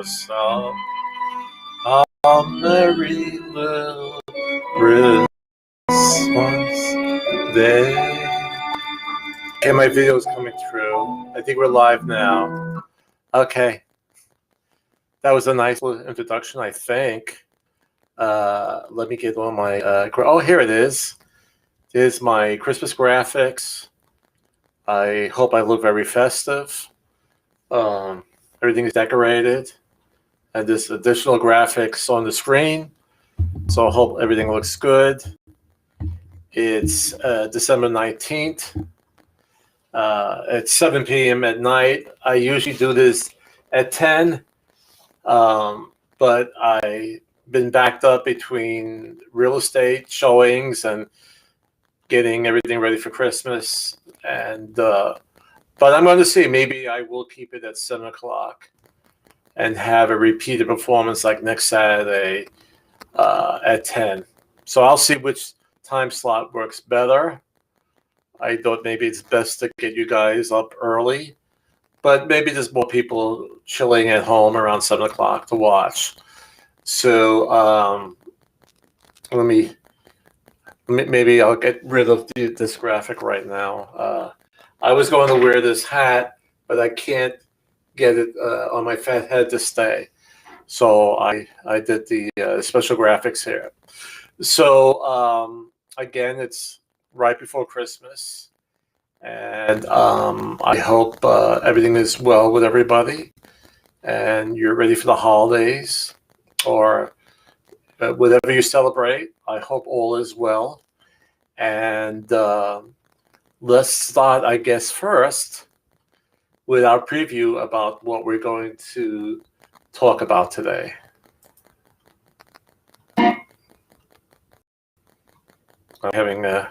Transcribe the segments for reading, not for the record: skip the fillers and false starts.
yourself a merry little Christmas day. Okay, my video is coming through. I think we're live now. Okay. That was a nice little introduction, I think. Let me get on my... oh, here it is. Here's my Christmas graphics. I hope I look very festive. Everything is decorated. And there's additional graphics on the screen. So I hope everything looks good. It's December 19th. It's 7 p.m. at night. I usually do this at 10. But I've been backed up between real estate showings and getting everything ready for Christmas. And but I'm going to see. Maybe I will keep it at 7 o'clock and have a repeated performance like next Saturday at 10. So I'll see which time slot works better. I thought maybe it's best to get you guys up early, but maybe there's more people chilling at home around 7 o'clock to watch. So maybe I'll get rid of this graphic right now. I was going to wear this hat, but I can't get it on my fat head to stay. So I did the special graphics here. So again, it's right before Christmas. And I hope everything is well with everybody and you're ready for the holidays or whatever you celebrate. I hope all is well. And let's start, I guess, first with our preview about what we're going to talk about today. I'm having a...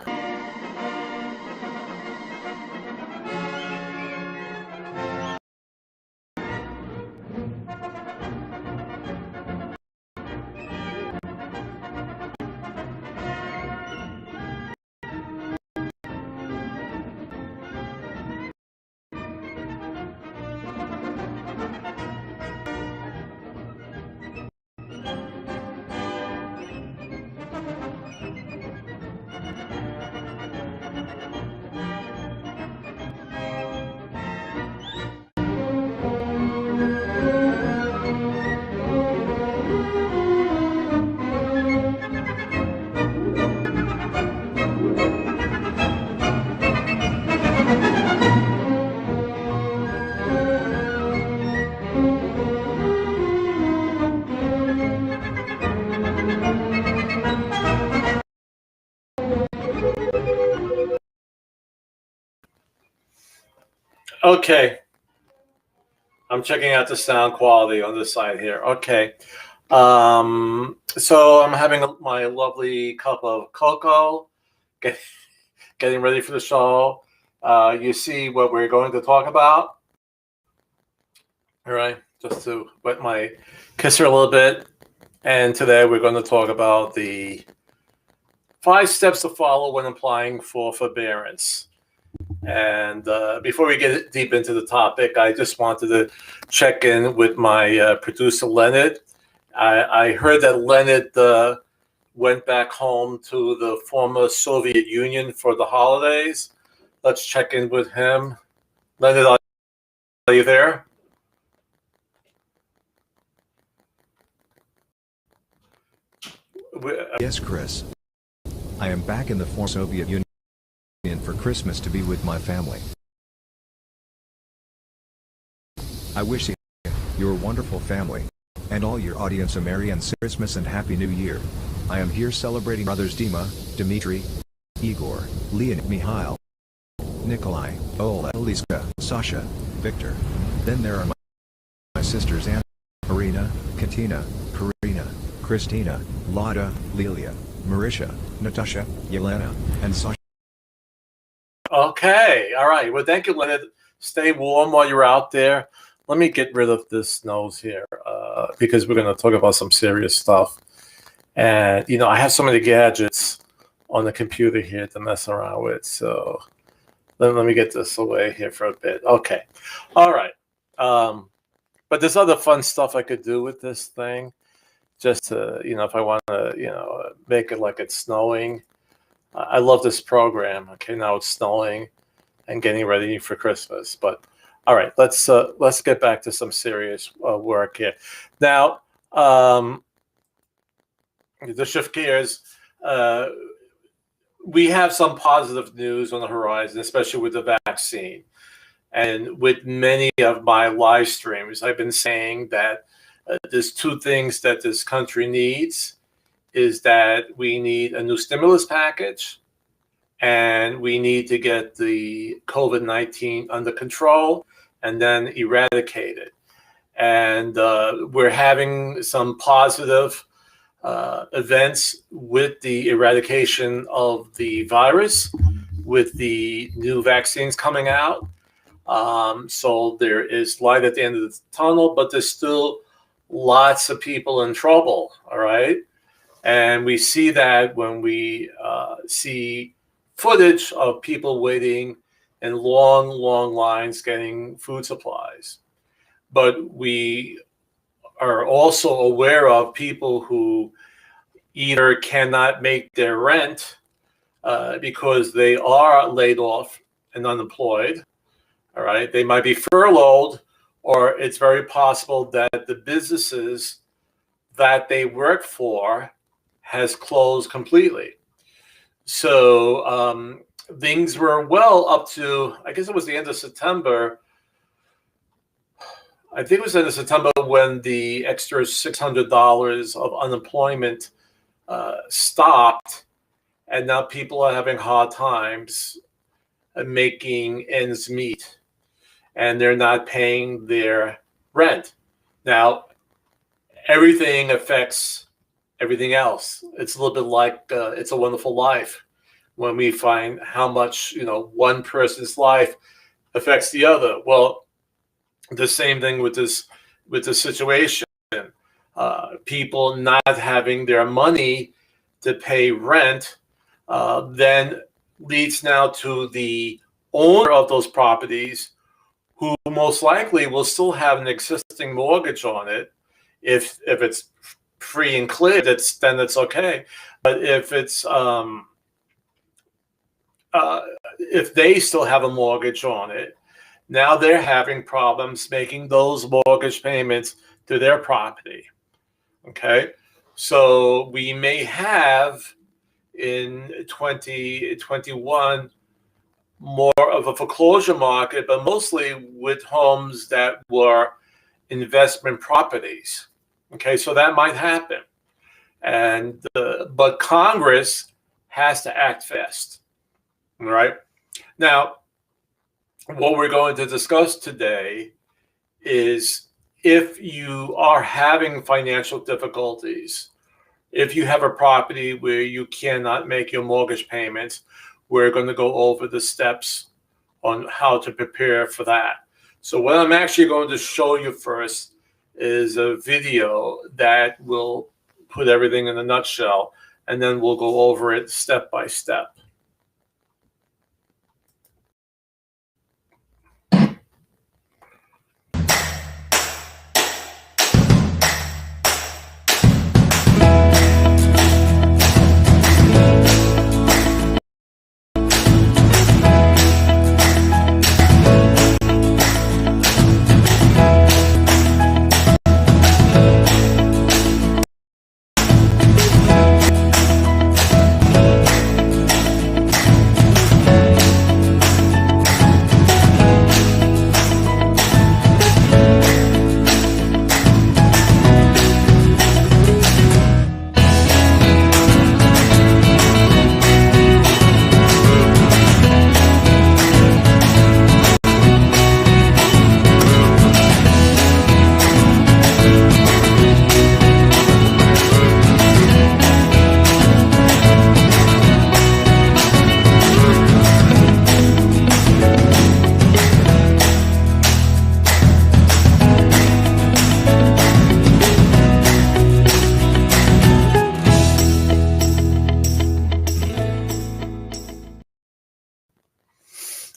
Okay. I'm checking out the sound quality on this side here. Okay. So I'm having my lovely cup of cocoa, getting ready for the show. You see what we're going to talk about. All right. Just to wet my kisser a little bit. And today we're going to talk about the 5 steps to follow when applying for forbearance. And before we get deep into the topic, I just wanted to check in with my producer, Leonard. I heard that Leonard went back home to the former Soviet Union for the holidays. Let's check in with him. Leonard, are you there? Yes, Chris. I am back in the former Soviet Union for Christmas to be with my family. I wish you, your wonderful family, and all your audience a Merry and Christmas and Happy New Year. I am here celebrating brothers Dima, Dmitry, Igor, Leonid, Mikhail, Nikolai, Ola, Eliska, Sasha, Victor. Then there are my sisters Anna, Irina, Katina, Karina, Christina, Lada, Lilia, Marisha, Natasha, Yelena, and Sasha. Okay, all right. Well, thank you, Leonard. Stay warm while you're out there. Let me get rid of this nose here because we're going to talk about some serious stuff. And, you know, I have so many gadgets on the computer here to mess around with. So let me get this away here for a bit. Okay. All right. But there's other fun stuff I could do with this thing, just to, if I want to, make it like it's snowing. I love this program. Okay, now it's snowing and getting ready for Christmas. But all right, let's get back to some serious work here. Now, to shift gears, we have some positive news on the horizon, especially with the vaccine. And with many of my live streams, I've been saying that there's two things that this country needs, is that we need a new stimulus package, and we need to get the COVID-19 under control and then eradicate it. And we're having some positive events with the eradication of the virus, with the new vaccines coming out. So there is light at the end of the tunnel, but there's still lots of people in trouble, all right? And we see that when we see footage of people waiting in long, long lines getting food supplies. But we are also aware of people who either cannot make their rent because they are laid off and unemployed. All right, they might be furloughed, or it's very possible that the businesses that they work for has closed completely. So things were well up to, I guess it was the end of September. I think it was the end of September when the extra $600 of unemployment stopped, and now people are having hard times making ends meet, and they're not paying their rent. Now, everything affects everything else. It's a little bit like It's a Wonderful Life, when we find how much one person's life affects the other. Well, the same thing with this situation. People not having their money to pay rent then leads now to the owner of those properties, who most likely will still have an existing mortgage on it. If it's free and clear, then it's okay. But if it's if they still have a mortgage on it, now they're having problems making those mortgage payments to their property. Okay, so we may have in 2021 more of a foreclosure market, but mostly with homes that were investment properties. Okay, so that might happen, and but Congress has to act fast. All right. Now, what we're going to discuss today is, if you are having financial difficulties, if you have a property where you cannot make your mortgage payments, we're going to go over the steps on how to prepare for that. So what I'm actually going to show you first is a video that will put everything in a nutshell, and then we'll go over it step by step.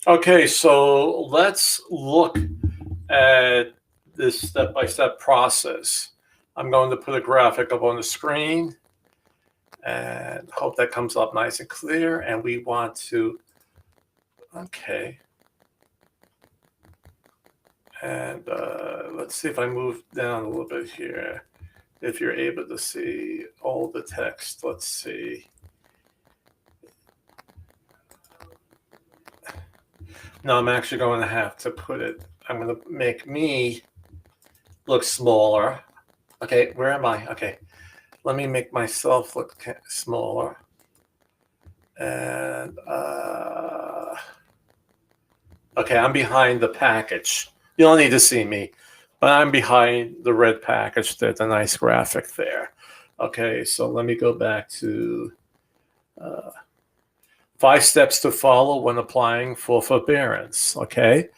Okay, so let's look at this step-by-step process. I'm going to put a graphic up on the screen and hope that comes up nice and clear. And we want to, okay. And let's see if I move down a little bit here. If you're able to see all the text, let's see. No, I'm actually going to have to put it, I'm going to make me look smaller. Okay, where am I? Okay, let me make myself look smaller. And, okay, I'm behind the package. You don't need to see me, but I'm behind the red package. There's a nice graphic there. Okay, so let me go back to 5 steps to follow when applying for forbearance. Okay,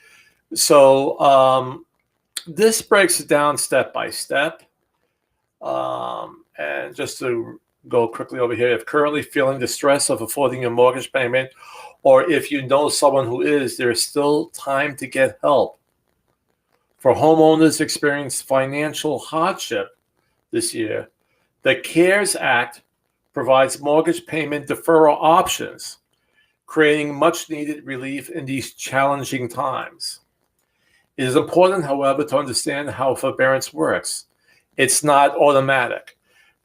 so this breaks it down step by step. And just to go quickly over here, if currently feeling the stress of affording your mortgage payment, or if you know someone who is, there's still time to get help. For homeowners experiencing financial hardship this year, the CARES Act provides mortgage payment deferral options, creating much needed relief in these challenging times. It is important, however, to understand how forbearance works. It's not automatic.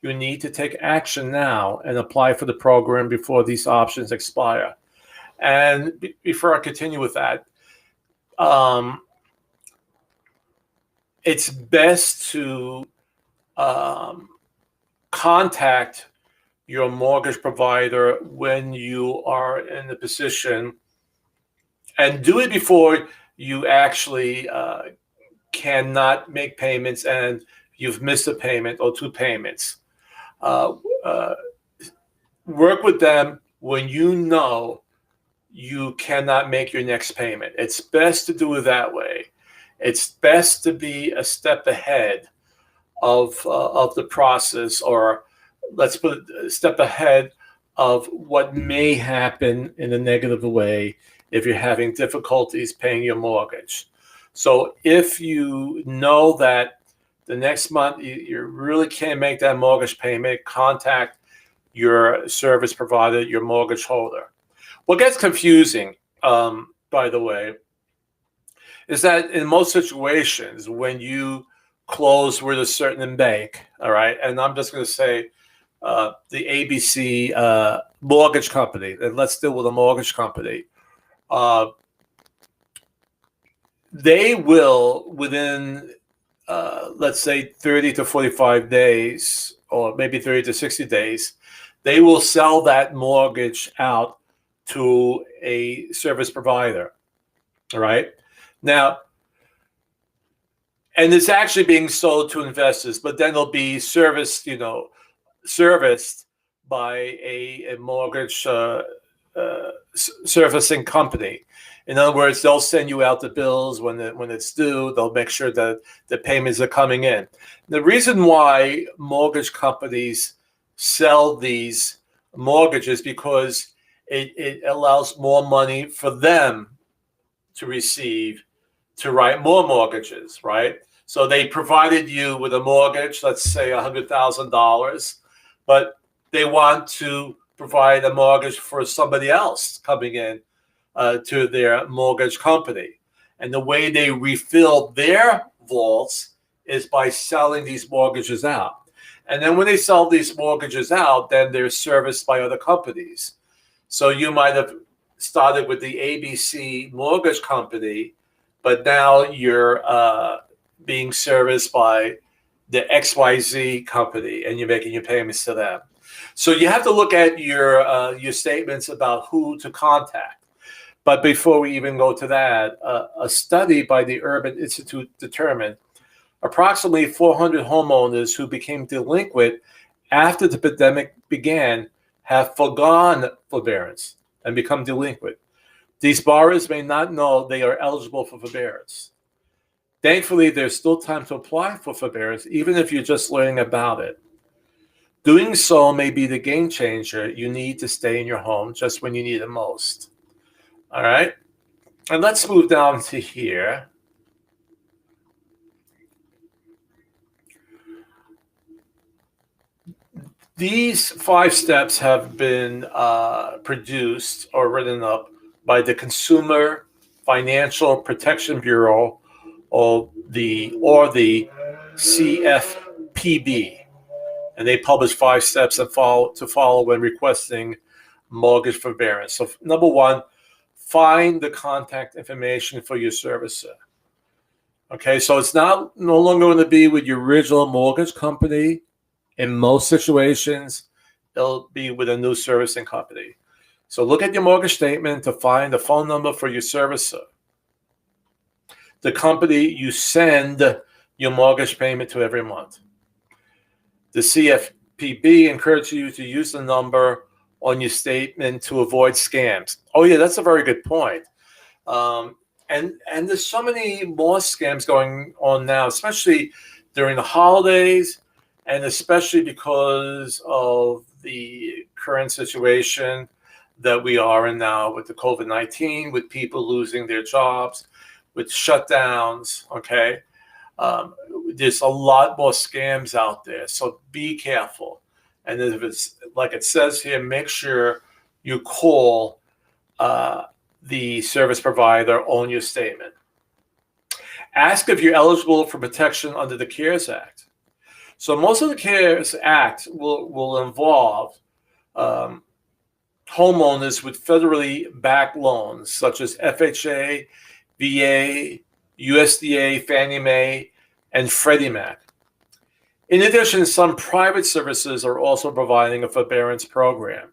You need to take action now and apply for the program before these options expire. And before I continue with that, it's best to contact your mortgage provider when you are in the position, and do it before you actually cannot make payments and you've missed a payment or 2 payments. Work with them when you know you cannot make your next payment. It's best to do it that way. It's best to be a step ahead of the process, or let's put it a step ahead of what may happen in a negative way if you're having difficulties paying your mortgage. So if you know that the next month you really can't make that mortgage payment, contact your service provider, your mortgage holder. What gets confusing, by the way, is that in most situations when you close with a certain bank, all right, and I'm just going to say the ABC mortgage company, and let's deal with a mortgage company, they will, within, let's say, 30 to 45 days, or maybe 30 to 60 days, they will sell that mortgage out to a service provider, all right? Now, and it's actually being sold to investors, but then it'll be serviced by a mortgage servicing company. In other words, they'll send you out the bills when it's due. They'll make sure that the payments are coming in. The reason why mortgage companies sell these mortgages because it allows more money for them to receive to write more mortgages, right? So they provided you with a mortgage, let's say $100,000, but they want to provide a mortgage for somebody else coming in to their mortgage company. And the way they refill their vaults is by selling these mortgages out. And then when they sell these mortgages out, then they're serviced by other companies. So you might have started with the ABC mortgage company, but now you're being serviced by the XYZ company, and you're making your payments to them. So you have to look at your statements about who to contact. But before we even go to that, a study by the Urban Institute determined approximately 400 homeowners who became delinquent after the pandemic began have forgone forbearance and become delinquent. These borrowers may not know they are eligible for forbearance. Thankfully, there's still time to apply for forbearance, even if you're just learning about it. Doing so may be the game changer you need to stay in your home just when you need it most. All right, and let's move down to here. These 5 steps have been produced or written up by the Consumer Financial Protection Bureau, or the CFPB, and they publish 5 steps to follow when requesting mortgage forbearance. So, number 1, find the contact information for your servicer. Okay, so it's no longer going to be with your original mortgage company. In most situations, it'll be with a new servicing company. So look at your mortgage statement to find the phone number for your servicer, the company you send your mortgage payment to every month. The CFPB encourages you to use the number on your statement to avoid scams. Oh yeah, that's a very good point. And there's so many more scams going on now, especially during the holidays, and especially because of the current situation that we are in now with the COVID-19, with people losing their jobs, with shutdowns, okay? There's a lot more scams out there, so be careful. And if it's like it says here, make sure you call the service provider on your statement. Ask if you're eligible for protection under the CARES Act. So most of the CARES Act will involve homeowners with federally backed loans, such as FHA, VA, USDA, Fannie Mae, and Freddie Mac. In addition, some private services are also providing a forbearance program.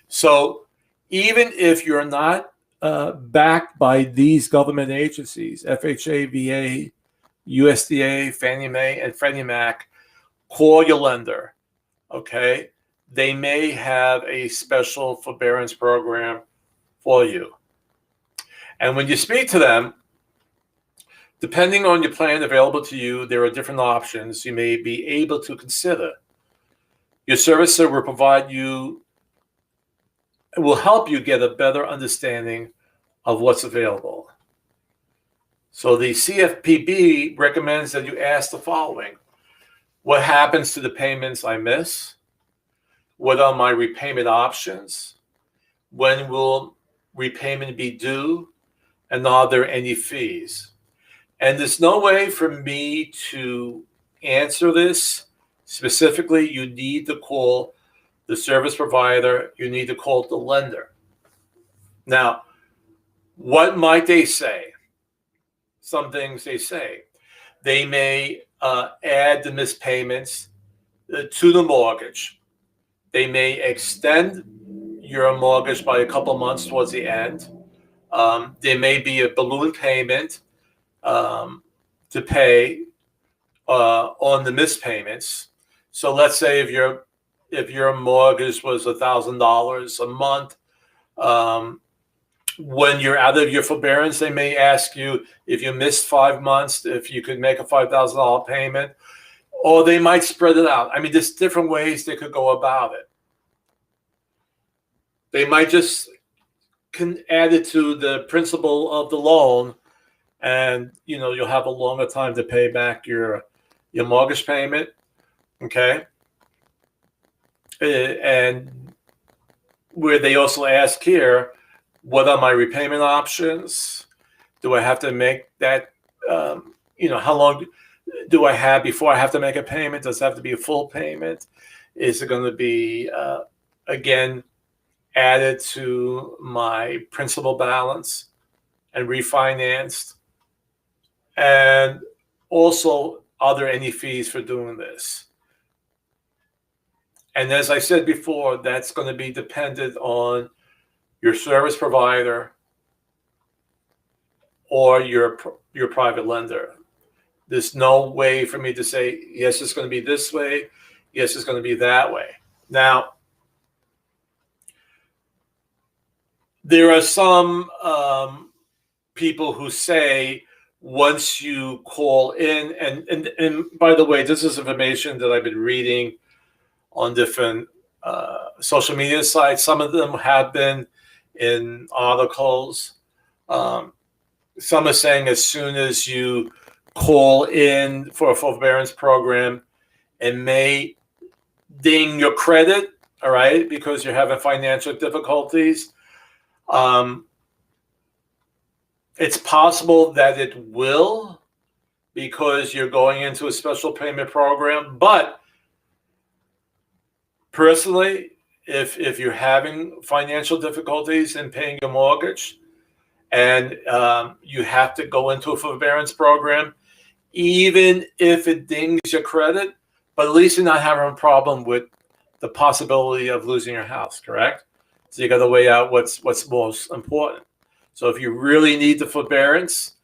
So even if you're not backed by these government agencies, FHA, VA, USDA, Fannie Mae, and Freddie Mac, call your lender, okay? They may have a special forbearance program for you. And when you speak to them, depending on your plan available to you, there are different options you may be able to consider. Your servicer will help you get a better understanding of what's available. So the CFPB recommends that you ask the following: what happens to the payments I miss? What are my repayment options? When will repayment be due? And are there any fees? And there's no way for me to answer this specifically. You need to call the service provider. You need to call the lender. Now, what might they say? Some things they say. They may add the missed payments to the mortgage. They may extend your mortgage by a couple months towards the end. There may be a balloon payment to pay on the missed payments. So let's say if your mortgage was $1,000 a month, when you're out of your forbearance, they may ask you if you missed 5 months, if you could make a $5,000 payment, or they might spread it out. I mean, there's different ways they could go about it. They might just add it to the principal of the loan, and you'll have a longer time to pay back your mortgage payment. Okay, and where they also ask here, what are my repayment options? Do I have to make that? How long do I have before I have to make a payment? Does it have to be a full payment? Is it going to be again added to my principal balance and refinanced? And also, are there any fees for doing this? And as I said before, that's going to be dependent on your service provider or your private lender. There's no way for me to say, yes, it's going to be this way, yes, it's going to be that way. Now, there are some people who say once you call in, and by the way, this is information that I've been reading on different social media sites. Some of them have been in articles. Some are saying as soon as you call in for a forbearance program, it may ding your credit, all right, because you're having financial difficulties. It's possible that it will, because you're going into a special payment program. But personally, if you're having financial difficulties in paying your mortgage, and you have to go into a forbearance program, even if it dings your credit, but at least you're not having a problem with the possibility of losing your house, correct? So you got to weigh out what's most important. So if you really need the forbearance,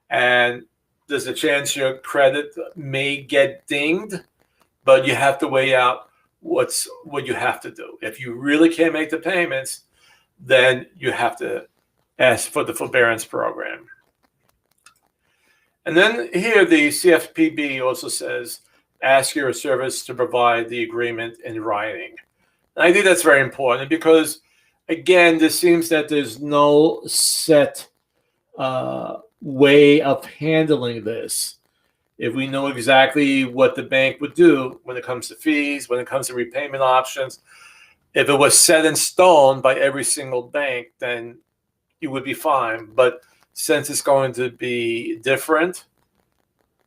and there's a chance your credit may get dinged, but you have to weigh out what you have to do. If you really can't make the payments, then you have to ask for the forbearance program. And then here the CFPB also says, ask your service to provide the agreement in writing. And I think that's very important because, again, this seems that there's no set way of handling this. If we know exactly what the bank would do when it comes to fees, when it comes to repayment options, if it was set in stone by every single bank, then you would be fine. But since it's going to be different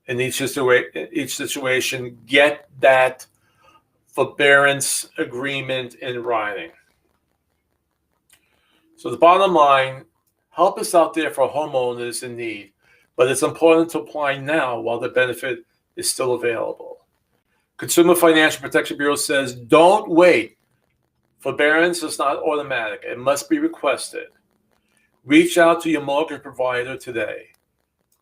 in each situation, get that forbearance agreement in writing. So the bottom line, help us out there for homeowners in need, but it's important to apply now while the benefit is still available. Consumer Financial Protection Bureau says, don't wait. Forbearance is not automatic. It must be requested. Reach out to your mortgage provider today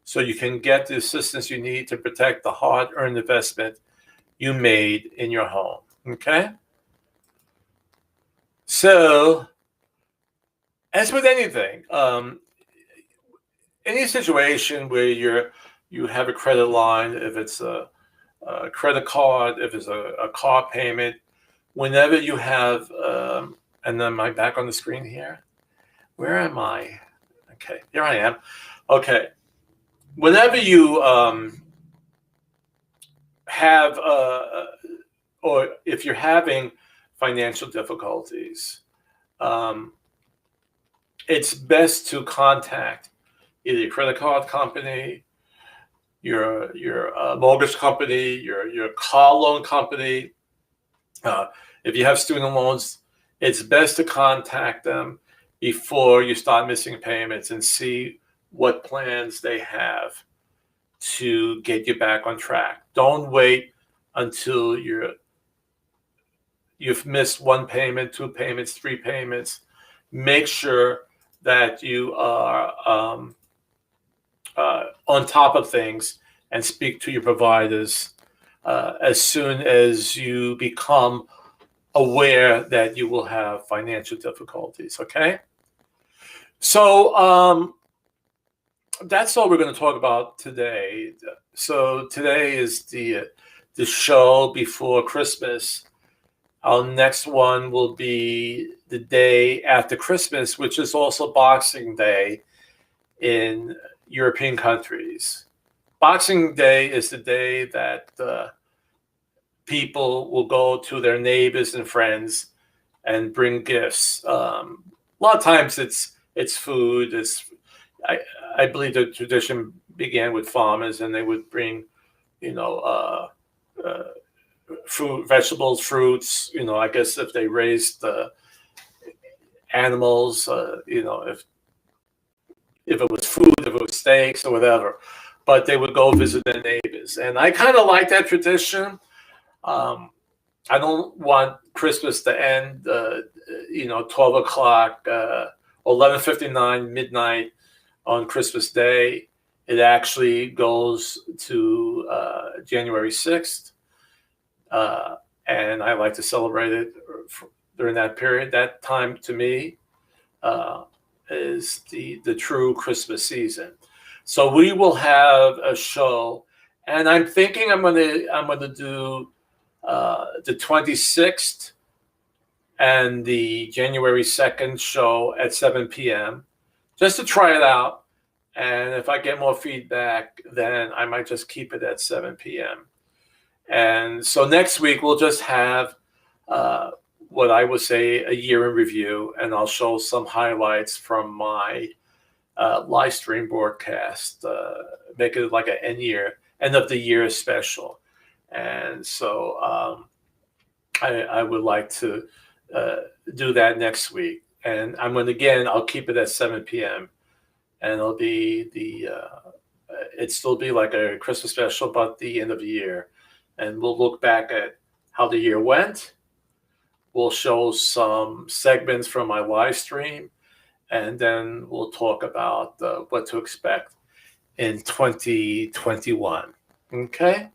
so you can get the assistance you need to protect the hard-earned investment you made in your home. Okay? So, as with anything, any situation where you have a credit line, if it's a credit card, if it's a car payment, whenever you have, and then am I back on the screen here? Where am I? Okay, here I am. Okay, whenever you have, or if you're having financial difficulties, it's best to contact either your credit card company, your mortgage company, your car loan company. If you have student loans, it's best to contact them before you start missing payments and see what plans they have to get you back on track. Don't wait until you've missed one payment, two payments, three payments. Make sure that you are on top of things and speak to your providers as soon as you become aware that you will have financial difficulties, okay? So that's all we're going to talk about today. So today is the show before Christmas. Our next one will be the day after Christmas, which is also Boxing Day in European countries. Boxing Day is the day that people will go to their neighbors and friends and bring gifts. A lot of times it's food. I believe the tradition began with farmers, and they would bring, fruit, vegetables, fruits. I guess if they raised animals, if it was food, if it was steaks or whatever, but they would go visit their neighbors. And I kind of like that tradition. I don't want Christmas to end, 12 o'clock, 11:59, midnight on Christmas Day. It actually goes to January 6th. And I like to celebrate it during that period. That time to me is the true Christmas season. So we will have a show, and I'm thinking I'm gonna do the 26th and the January 2nd show at 7 p.m. just to try it out. And if I get more feedback, then I might just keep it at 7 p.m. And so next week we'll just have what I would say a year in review, and I'll show some highlights from my live stream broadcast, make it like an end of the year special. And so I would like to do that next week. And I'm going to, again, I'll keep it at 7 p.m. and it'll be it'd still be like a Christmas special, but the end of the year. And we'll look back at how the year went. We'll show some segments from my live stream, and then we'll talk about what to expect in 2021. Okay?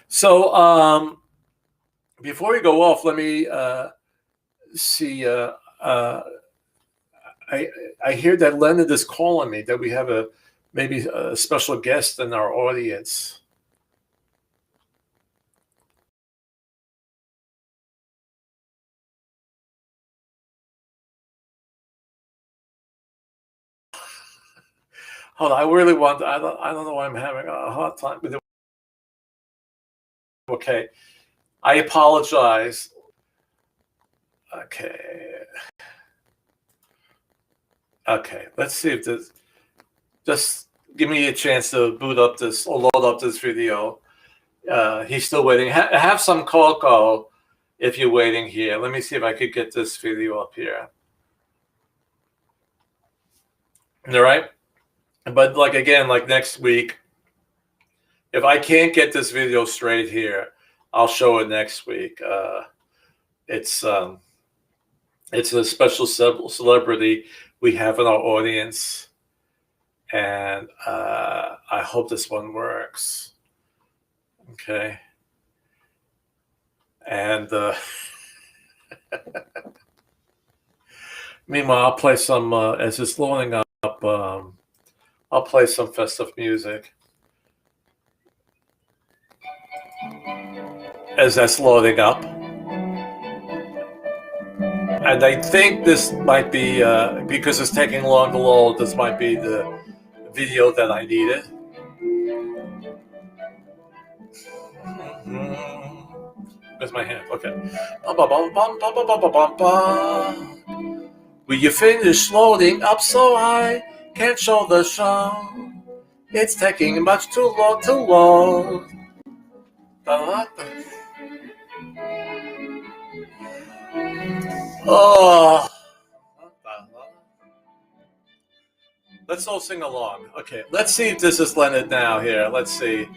So before we go off, let me see. I hear that Leonard is calling me, that we have maybe a special guest in our audience. Hold on, I really want. I don't know why I'm having a hard time with it. Okay, I apologize. Okay. Let's see if this. Just give me a chance to boot up this or load up this video. He's still waiting. Have some cocoa if you're waiting here. Let me see if I could get this video up here. All right. But like again, like next week, if I can't get this video straight here, I'll show it next week. It's a special celebrity we have in our audience, and I hope this one works. Okay. And meanwhile, I'll play some as it's loading up. I'll play some festive music as that's loading up. And I think this might be, because it's taking long to load, this might be the video that I needed. Where's my hand? Okay. Will you finish loading up so I can't show the show? It's taking much too long to load. Oh. Let's all sing along. Okay, let's see if this is Leonard now here. Let's see.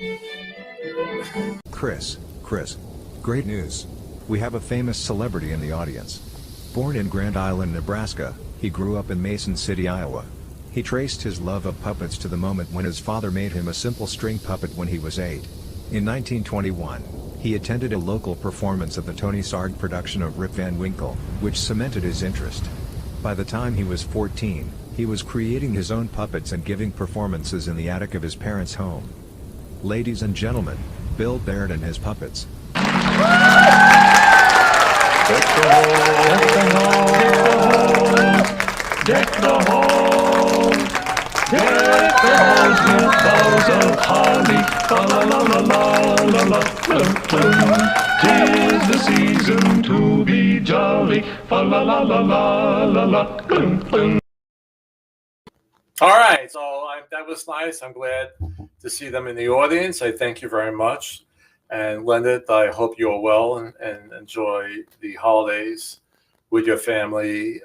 Chris, great news. We have a famous celebrity in the audience. Born in Grand Island, Nebraska, he grew up in Mason City, Iowa. He traced his love of puppets to the moment when his father made him a simple string puppet when he was 8. In 1921, he attended a local performance of the Tony Sarg production of Rip Van Winkle, which cemented his interest. By the time he was 14, he was creating his own puppets and giving performances in the attic of his parents' home. Ladies and gentlemen, Bill Baird and his puppets. Deck the halls with boughs of holly, fa la la la la la la, plum plum. 'Tis the season to be jolly, fa la la la la la la, plum plum. All right, so that was nice. I'm glad to see them in the audience. I thank you very much. And Leonard, I hope you're well and enjoy the holidays with your family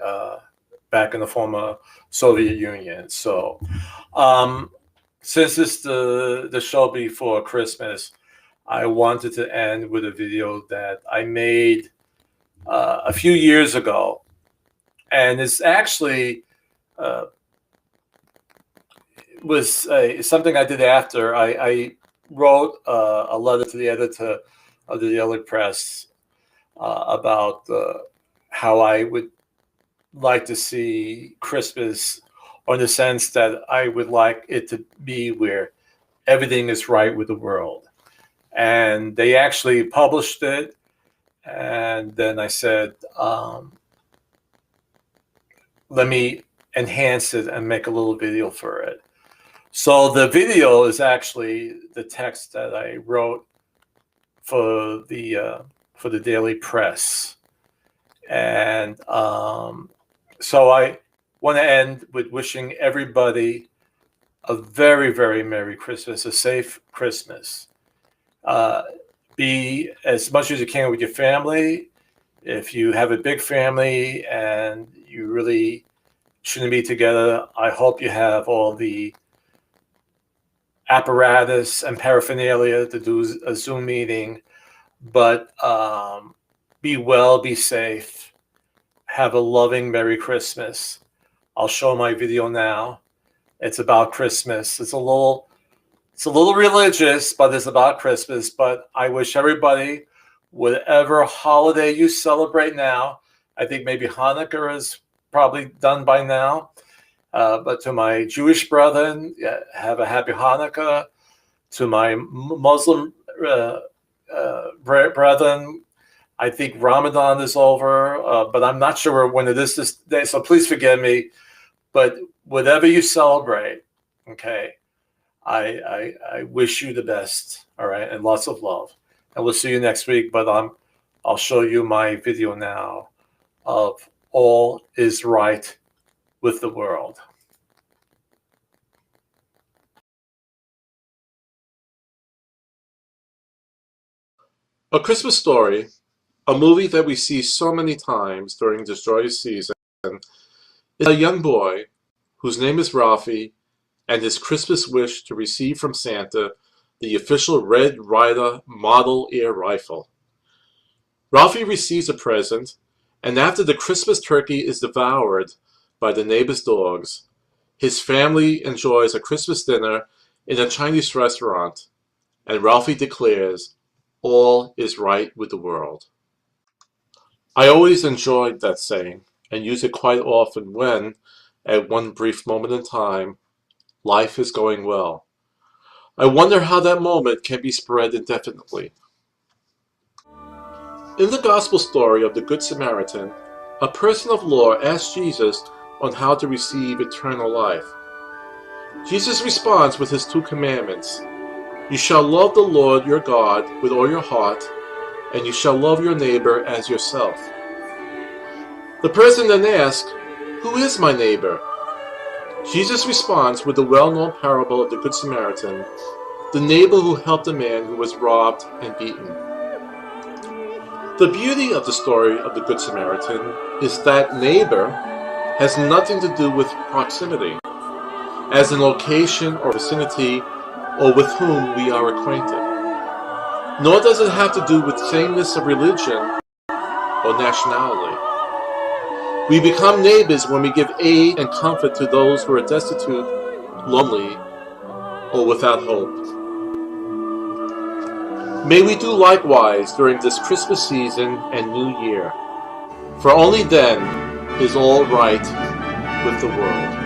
back in the former Soviet Union. So since it's the show before Christmas, I wanted to end with a video that I made a few years ago. And it's actually was something I did after I wrote a letter to the editor of the Daily Press about how I would like to see Christmas, or in the sense that I would like it to be where everything is right with the world. And they actually published it. And then I said, let me enhance it and make a little video for it. So the video is actually the text that I wrote for the Daily Press. And so I want to end with wishing everybody a very, very Merry Christmas, a safe Christmas. Be as much as you can with your family. If you have a big family and you really shouldn't be together, I hope you have all the apparatus and paraphernalia to do a Zoom meeting. But be well, be safe. Have a loving Merry Christmas. I'll show my video now. It's about Christmas. It's a little religious, but it's about Christmas. But I wish everybody, whatever holiday you celebrate now, I think maybe Hanukkah is probably done by now. But to my Jewish brethren, have a happy Hanukkah. To my Muslim brethren, I think Ramadan is over, but I'm not sure when it is this day, so please forgive me. But whatever you celebrate, okay, I wish you the best, all right, and lots of love. And we'll see you next week, but I'll show you my video now of All Is Right with the World. A Christmas Story, a movie that we see so many times during this joyous season, is a young boy whose name is Ralphie and his Christmas wish to receive from Santa the official Red Ryder model air rifle. Ralphie receives a present, and after the Christmas turkey is devoured by the neighbor's dogs, his family enjoys a Christmas dinner in a Chinese restaurant, and Ralphie declares, "All is right with the world." I always enjoyed that saying and use it quite often when, at one brief moment in time, life is going well. I wonder how that moment can be spread indefinitely. In the Gospel story of the Good Samaritan, a person of law asks Jesus on how to receive eternal life. Jesus responds with his 2 commandments. You shall love the Lord your God with all your heart, and you shall love your neighbor as yourself. The person then asks, who is my neighbor? Jesus responds with the well-known parable of the Good Samaritan, the neighbor who helped a man who was robbed and beaten. The beauty of the story of the Good Samaritan is that neighbor has nothing to do with proximity, as in location or vicinity, or with whom we are acquainted. Nor does it have to do with sameness of religion or nationality. We become neighbors when we give aid and comfort to those who are destitute, lonely, or without hope. May we do likewise during this Christmas season and New Year, for only then is all right with the world.